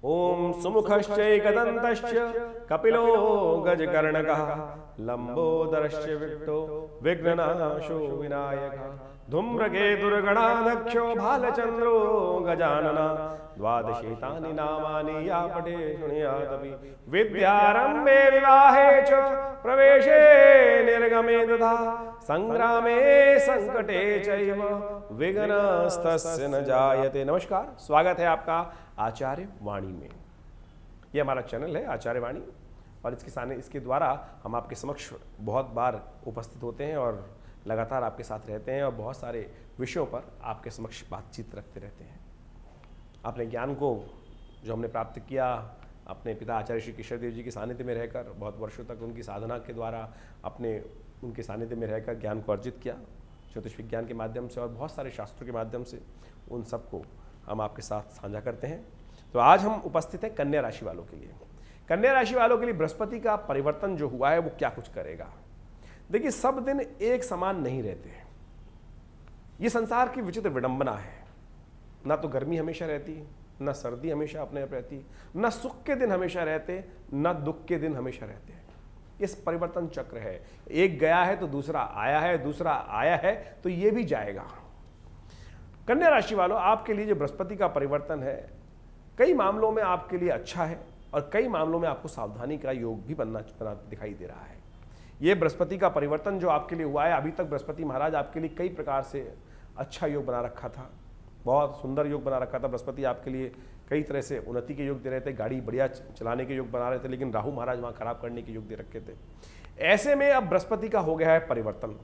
ओम सुमुखश्चैकदन्तश्च कपिलो गजकर्णकः लंबोदरश्च विक्तो विघ्ननाशो विनायकः धूम्रकेतुर्गणाध्यक्षो भालचंद्रो गजानना द्वादशेतानि नामानि या पठे शृणुयादपि विद्यारंभे विवाहे च प्रवेशे निर्गमे तथा संग्रामे संकटे चैव विघ्नस्तस्य न जायते। नमस्कार, स्वागत है आपका आचार्य वाणी में। ये हमारा चैनल है आचार्य वाणी और इसके द्वारा हम आपके समक्ष बहुत बार उपस्थित होते हैं और लगातार आपके साथ रहते हैं और बहुत सारे विषयों पर आपके समक्ष बातचीत रखते रहते हैं। अपने ज्ञान को जो हमने प्राप्त किया अपने पिता आचार्य श्री केशव देव जी के सानिध्य में रहकर, बहुत वर्षों तक उनकी साधना के द्वारा उनके सानिध्य में रहकर ज्ञान को अर्जित किया ज्योतिष विज्ञान के माध्यम से और बहुत सारे शास्त्रों के माध्यम से, उन सबको हम आपके साथ साझा करते हैं। तो आज हम उपस्थित हैं कन्या राशि वालों के लिए। कन्या राशि वालों के लिए बृहस्पति का परिवर्तन जो हुआ है वो क्या कुछ करेगा। देखिए, सब दिन एक समान नहीं रहते हैं। ये संसार की विचित्र विडंबना है। ना तो गर्मी हमेशा रहती, ना सर्दी हमेशा अपने आप रहती, ना सुख के दिन हमेशा रहते, ना दुख के दिन हमेशा रहते हैं। इस परिवर्तन चक्र है, एक गया है तो दूसरा आया है, दूसरा आया है तो ये भी जाएगा। कन्या राशि वालों, आपके लिए जो बृहस्पति का परिवर्तन है कई मामलों में आपके लिए अच्छा है और कई मामलों में आपको सावधानी का योग भी बना दिखाई दे रहा है। ये बृहस्पति का परिवर्तन जो आपके लिए हुआ है, अभी तक बृहस्पति महाराज आपके लिए कई प्रकार से अच्छा योग बना रखा था, बहुत सुंदर योग बना रखा था। बृहस्पति आपके लिए कई तरह से उन्नति के योग दे रहे थे, गाड़ी बढ़िया चलाने के योग बना रहे थे, लेकिन राहु महाराज वहाँ खराब करने के योग दे रखे थे। ऐसे में अब बृहस्पति का हो गया है परिवर्तन।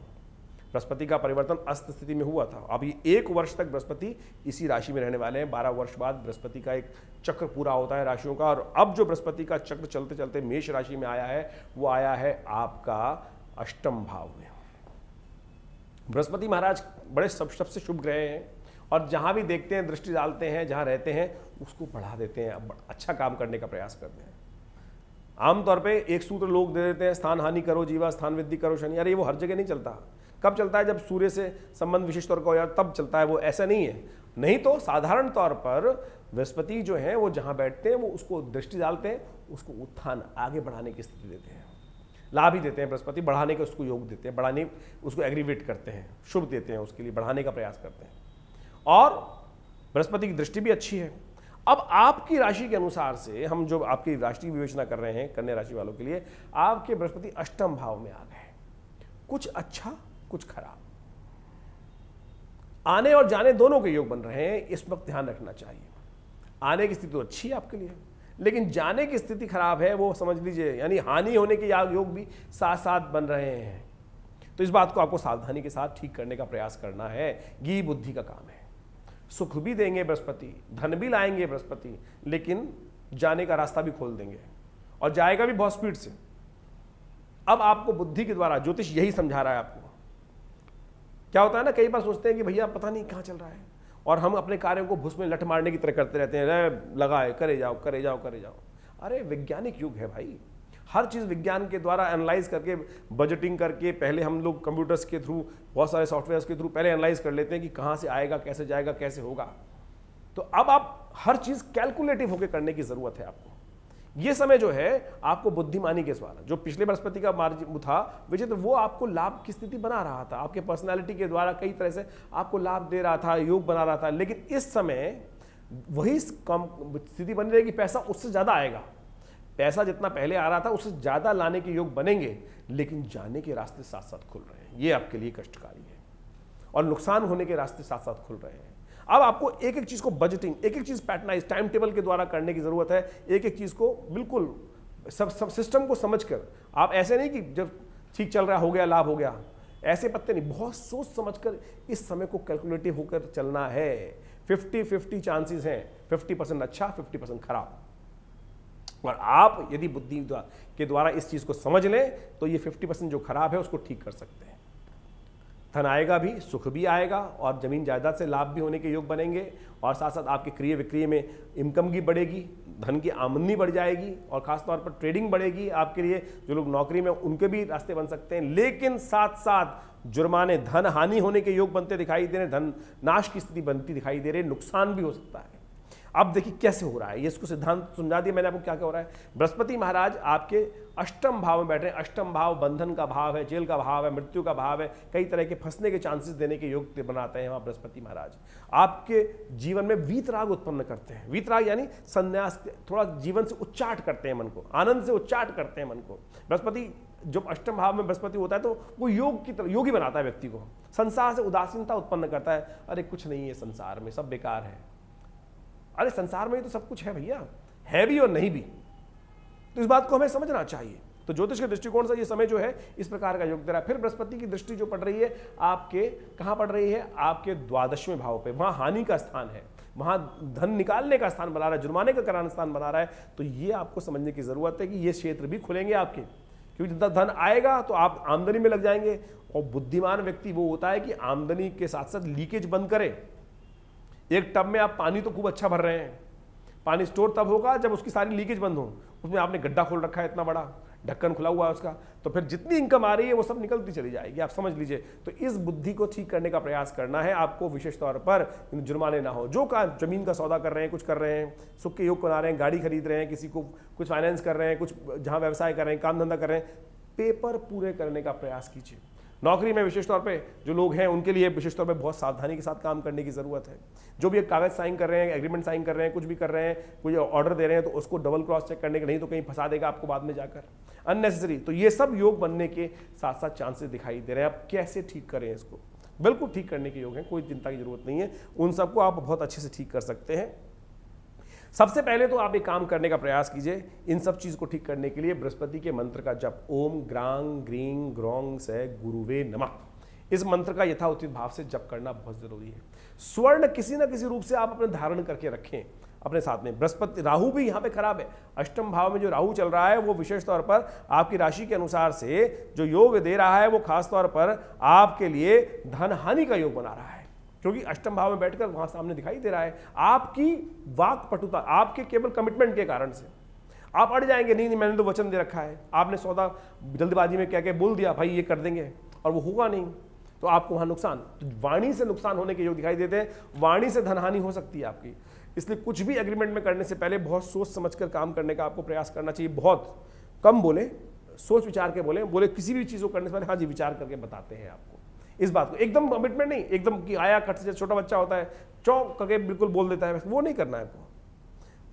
बृहस्पति का परिवर्तन अस्त स्थिति में हुआ था। अभी 1 वर्ष तक बृहस्पति इसी राशि में रहने वाले हैं। 12 वर्ष बाद बृहस्पति का एक चक्र पूरा होता है राशियों का, और अब जो बृहस्पति का चक्र चलते चलते मेष राशि में आया है वो आया है आपका अष्टम भाव में। बृहस्पति महाराज बड़े सबसे शुभ ग्रह हैं और जहां भी देखते हैं दृष्टि डालते हैं, जहां रहते हैं उसको बढ़ा देते हैं, अच्छा काम करने का प्रयास करते हैं। आमतौर पे एक सूत्र लोग दे देते हैं, स्थान हानि करो जीवा स्थान वृद्धि करो शनि। अरे वो हर जगह नहीं चलता। कब चलता है? जब सूर्य से संबंध विशिष्ट तौर का हो यार तब चलता है, वो ऐसा नहीं है। नहीं तो साधारण तौर पर बृहस्पति जो है वो जहां बैठते हैं वो उसको दृष्टि डालते हैं, उसको उत्थान आगे बढ़ाने की स्थिति देते हैं, लाभ ही देते हैं। बृहस्पति बढ़ाने का उसको योग देते हैं, बढ़ाने उसको एग्रीवेट करते हैं, शुभ देते हैं, उसके लिए बढ़ाने का प्रयास करते हैं। और बृहस्पति की दृष्टि भी अच्छी है। अब आपकी राशि के अनुसार से हम जो आपकी राशि की विवेचना कर रहे हैं कन्या राशि वालों के लिए, आपके बृहस्पति अष्टम भाव में आ गए। कुछ अच्छा कुछ खराब, आने और जाने दोनों के योग बन रहे हैं। इस वक्त ध्यान रखना चाहिए। आने की स्थिति तो अच्छी है आपके लिए, लेकिन जाने की स्थिति खराब है, वो समझ लीजिए। यानी हानि होने के योग भी साथ साथ बन रहे हैं। तो इस बात को आपको सावधानी के साथ ठीक करने का प्रयास करना है। गी बुद्धि का काम है। सुख भी देंगे बृहस्पति, धन भी लाएंगे बृहस्पति, लेकिन जाने का रास्ता भी खोल देंगे और जाएगा भी बहुत स्पीड से। अब आपको बुद्धि के द्वारा ज्योतिष यही समझा रहा है आपको। क्या होता है ना, कई बार सोचते हैं कि भैया पता नहीं कहाँ चल रहा है और हम अपने कार्यों को भूस में लठ मारने की तरह करते रहते हैं, लगाए करे जाओ करे जाओ करे जाओ। अरे वैज्ञानिक युग है भाई, हर चीज़ विज्ञान के द्वारा एनालाइज करके, बजटिंग करके, पहले हम लोग कंप्यूटर्स के थ्रू, बहुत सारे सॉफ्टवेयर्स के थ्रू पहले एनालाइज कर लेते हैं कि कहाँ से आएगा, कैसे जाएगा, कैसे होगा। तो अब आप हर चीज़ कैलकुलेटिव होकर करने की ज़रूरत है आपको। ये समय जो है आपको बुद्धिमानी के द्वारा, जो पिछले बृहस्पति का मार्ग था विचित्र, वो आपको लाभ की स्थिति बना रहा था, आपके पर्सनालिटी के द्वारा कई तरह से आपको लाभ दे रहा था, योग बना रहा था। लेकिन इस समय वही स्थिति बन रहेगी, पैसा उससे ज़्यादा आएगा। पैसा जितना पहले आ रहा था उससे ज़्यादा लाने के योग बनेंगे, लेकिन जाने के रास्ते साथ साथ खुल रहे हैं। ये आपके लिए कष्टकारी है और नुकसान होने के रास्ते साथ साथ खुल रहे हैं। अब आपको एक एक चीज़ को बजटिंग, एक एक चीज़ पैटर्नाइज, टाइम टेबल के द्वारा करने की ज़रूरत है। एक एक चीज़ को बिल्कुल सब सिस्टम को समझकर, आप ऐसे नहीं कि जब ठीक चल रहा हो गया लाभ हो गया, ऐसे पत्ते नहीं, बहुत सोच समझकर इस समय को कैलकुलेटिव होकर चलना है। 50-50 चांसेस हैं, 50% अच्छा 50% खराब। और आप यदि बुद्धि के द्वारा इस चीज़ को समझ लें तो ये 50% जो खराब है उसको ठीक कर सकते हैं। धन आएगा भी, सुख भी आएगा और जमीन जायदाद से लाभ भी होने के योग बनेंगे, और साथ साथ आपके क्रय विक्रय में इनकम की बढ़ेगी, धन की आमदनी बढ़ जाएगी, और खासतौर पर ट्रेडिंग बढ़ेगी आपके लिए। जो लोग नौकरी में उनके भी रास्ते बन सकते हैं। लेकिन साथ साथ जुर्माने, धन हानि होने के योग बनते दिखाई दे रहे, धन नाश की स्थिति बनती दिखाई दे रही, नुकसान भी हो सकता है। अब देखिए कैसे हो रहा है, ये इसको सिद्धांत समझा दिया मैंने आपको क्या क्या हो रहा है। बृहस्पति महाराज आपके अष्टम भाव में बैठ रहे हैं। अष्टम भाव बंधन का भाव है, जेल का भाव है, मृत्यु का भाव है, कई तरह के फंसने के चांसेस देने के योग बनाते हैं वहां बृहस्पति महाराज। आपके जीवन में वीतराग उत्पन्न करते हैं। वीतराग यानी संन्यास, थोड़ा जीवन से उच्चाट करते हैं मन को, आनंद से उच्चाट करते हैं मन को। बृहस्पति जब अष्टम भाव में बृहस्पति होता है तो वो योग की तरह योगी बनाता है व्यक्ति को। संसार से उदासीनता उत्पन्न करता है, अरे कुछ नहीं है संसार में, सब बेकार है। अरे संसार में तो सब कुछ है भैया, है भी और नहीं भी, तो इस बात को हमें समझना चाहिए। तो ज्योतिष के दृष्टिकोण से ये समय जो है इस प्रकार का योग दे रहा है। फिर बृहस्पति की दृष्टि जो पड़ रही है आपके, कहां पड़ रही है? आपके 12वें भाव पे, वहां हानि का स्थान है, वहां धन निकालने का स्थान बना रहा है, जुर्माने का कराना स्थान बना रहा है। तो ये आपको समझने की जरूरत है कि ये क्षेत्र भी खुलेंगे आपके, क्योंकि जितना धन आएगा तो आप आमदनी में लग जाएंगे। और बुद्धिमान व्यक्ति वो होता है कि आमदनी के साथ साथ लीकेज बंद करे। एक टब में आप पानी तो खूब अच्छा भर रहे हैं, पानी स्टोर तब होगा जब उसकी सारी लीकेज बंद हो। उसमें आपने गड्ढा खोल रखा है, इतना बड़ा ढक्कन खुला हुआ है उसका, तो फिर जितनी इनकम आ रही है वो सब निकलती चली जाएगी, आप समझ लीजिए। तो इस बुद्धि को ठीक करने का प्रयास करना है आपको, विशेष तौर पर जुर्माने ना हो। जो का जमीन का सौदा कर रहे हैं, कुछ कर रहे हैं, सुख के योग बना रहे हैं, गाड़ी खरीद रहे हैं, किसी को कुछ फाइनेंस कर रहे हैं, कुछ जहां व्यवसाय कर रहे हैं, काम धंधा कर रहे हैं, पेपर पूरे करने का प्रयास कीजिए। नौकरी में विशेष तौर पे जो लोग हैं उनके लिए विशेष तौर पे बहुत सावधानी के साथ काम करने की जरूरत है। जो भी एक कागज साइन कर रहे हैं, एग्रीमेंट साइन कर रहे हैं, कुछ भी कर रहे हैं, कोई ऑर्डर दे रहे हैं, तो उसको डबल क्रॉस चेक करने के, नहीं तो कहीं फंसा देगा आपको बाद में जाकर अननेसेसरी। तो ये सब योग बनने के साथ साथ चांसेस दिखाई दे रहे हैं। आप कैसे ठीक करें इसको? बिल्कुल ठीक करने के योग हैं, कोई चिंता की जरूरत नहीं है, उन सबको आप बहुत अच्छे से ठीक कर सकते हैं। सबसे पहले तो आप एक काम करने का प्रयास कीजिए, इन सब चीज को ठीक करने के लिए बृहस्पति के मंत्र का जप, ओम ग्रांग ग्रीं ग्रौंग से गुरुवे नमः, इस मंत्र का यथाउचित भाव से जप करना बहुत जरूरी है। स्वर्ण किसी ना किसी रूप से आप अपने धारण करके रखें अपने साथ में। बृहस्पति, राहु भी यहाँ पे खराब है, अष्टम भाव में जो राहु चल रहा है वो विशेष तौर पर आपकी राशि के अनुसार से जो योग दे रहा है वो खास तौर पर आपके लिए धन हानि का योग बना रहा है, क्योंकि अष्टम भाव में बैठकर वहां सामने दिखाई दे रहा है। आपकी वाक पटुता, आपके केवल कमिटमेंट के कारण से आप अड़ जाएंगे, नहीं मैंने तो वचन दे रखा है, आपने सौदा जल्दबाजी में क्या क्या बोल दिया, भाई ये कर देंगे, और वो होगा नहीं, तो आपको वहां नुकसान, तो वाणी से नुकसान होने के योग दिखाई देते हैं। वाणी से धनहानि हो सकती है आपकी, इसलिए कुछ भी एग्रीमेंट में करने से पहले बहुत सोच समझकर काम करने का आपको प्रयास करना चाहिए। बहुत कम बोले, सोच विचार के बोले किसी भी चीज को करने से पहले हाँ जी विचार करके बताते हैं आपको इस बात को। एकदम कमिटमेंट नहीं, एकदम कि आया कट से, छोटा बच्चा होता है चौंक करके बिल्कुल बोल देता है, वो नहीं करना है आपको।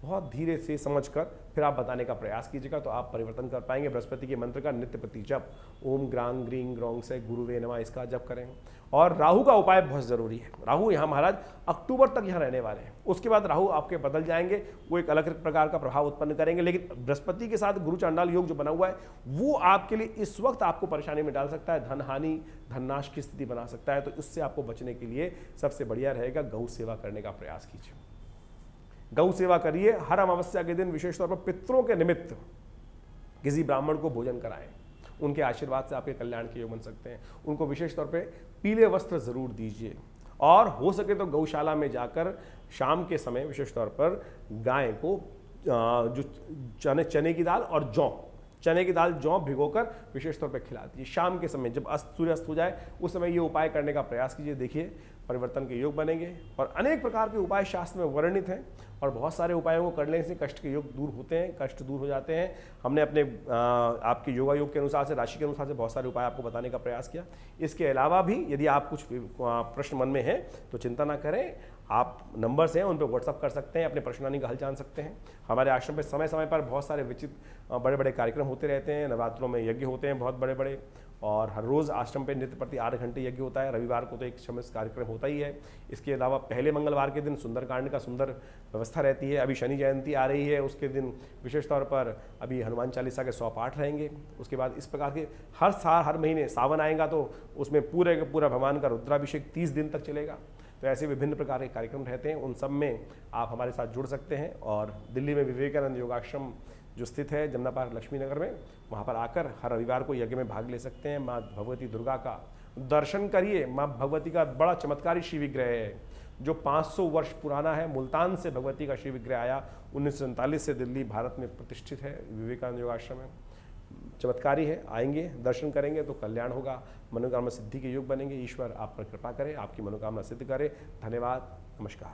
बहुत धीरे से समझकर फिर आप बताने का प्रयास कीजिएगा, तो आप परिवर्तन कर पाएंगे। बृहस्पति के मंत्र का नित्य प्रति जप, ओम ग्रांग ग्रीं ग्रौंग से गुरुवे नमः, इसका जप करें। और राहु का उपाय बहुत जरूरी है। राहु यहाँ महाराज अक्टूबर तक यहाँ रहने वाले हैं, उसके बाद राहु आपके बदल जाएंगे, वो एक अलग प्रकार का प्रभाव उत्पन्न करेंगे। लेकिन बृहस्पति के साथ गुरु चांडाल योग जो बना हुआ है वो आपके लिए इस वक्त आपको परेशानी में डाल सकता है, धन हानि धननाश की स्थिति बना सकता है। तो इससे आपको बचने के लिए सबसे बढ़िया रहेगा गौ सेवा करने का प्रयास कीजिए। गौ सेवा करिए, हर अमावस्या के दिन विशेष तौर पर पितरों के निमित्त किसी ब्राह्मण को भोजन कराएं, उनके आशीर्वाद से आपके कल्याण के योग बन सकते हैं। उनको विशेष तौर पे पीले वस्त्र जरूर दीजिए, और हो सके तो गौशाला में जाकर शाम के समय विशेष तौर पर गाय को जो चने की दाल और जौ, चने की दाल जौ भिगोकर विशेष तौर पर खिला दीजिए। शाम के समय जब सूर्य अस्त हो जाए उस समय ये उपाय करने का प्रयास कीजिए, देखिए परिवर्तन के योग बनेंगे। और अनेक प्रकार के उपाय शास्त्र में वर्णित हैं, और बहुत सारे उपायों को करने से कष्ट के योग दूर होते हैं, कष्ट दूर हो जाते हैं। हमने अपने आपके योगा योग के अनुसार से, राशि के अनुसार से बहुत सारे उपाय आपको बताने का प्रयास किया। इसके अलावा भी यदि आप कुछ प्रश्न मन में हैं तो चिंता ना करें, आप नंबर्स हैं उन पर व्हाट्सअप कर सकते हैं, अपने परेशानी का हल जान सकते हैं। हमारे आश्रम पे समय समय पर बहुत सारे विचित्र बड़े बड़े कार्यक्रम होते रहते हैं। नवरात्रों में यज्ञ होते हैं बहुत बड़े बड़े, और हर रोज़ आश्रम पे नित्य प्रति 8 घंटे यज्ञ होता है। रविवार को तो एक समय कार्यक्रम होता ही है। इसके अलावा पहले मंगलवार के दिन सुंदरकांड का सुंदर व्यवस्था रहती है। अभी शनि जयंती आ रही है, उसके दिन विशेष तौर पर अभी हनुमान चालीसा के 100 पाठ रहेंगे। उसके बाद इस प्रकार के हर साल हर महीने सावन आएगा तो उसमें पूरे का पूरा भगवान का रुद्राभिषेक 30 दिन तक चलेगा। तो ऐसे विभिन्न प्रकार के कार्यक्रम रहते हैं, उन सब में आप हमारे साथ जुड़ सकते हैं। और दिल्ली में विवेकानंद योगाश्रम जो स्थित है जमुना पार्क लक्ष्मी नगर में, वहाँ पर आकर हर रविवार को यज्ञ में भाग ले सकते हैं। माँ भगवती दुर्गा का दर्शन करिए। माँ भगवती का बड़ा चमत्कारी शिव विग्रह है जो 500 वर्ष पुराना है। मुल्तान से भगवती का शिव विग्रह आया, 1947 से दिल्ली भारत में प्रतिष्ठित है विवेकानंद योगाश्रम में। चमत्कारी है, आएंगे दर्शन करेंगे तो कल्याण होगा, मनोकामना सिद्धि के योग बनेंगे। ईश्वर आप पर कृपा करे, आपकी मनोकामना सिद्ध करे। धन्यवाद, नमस्कार।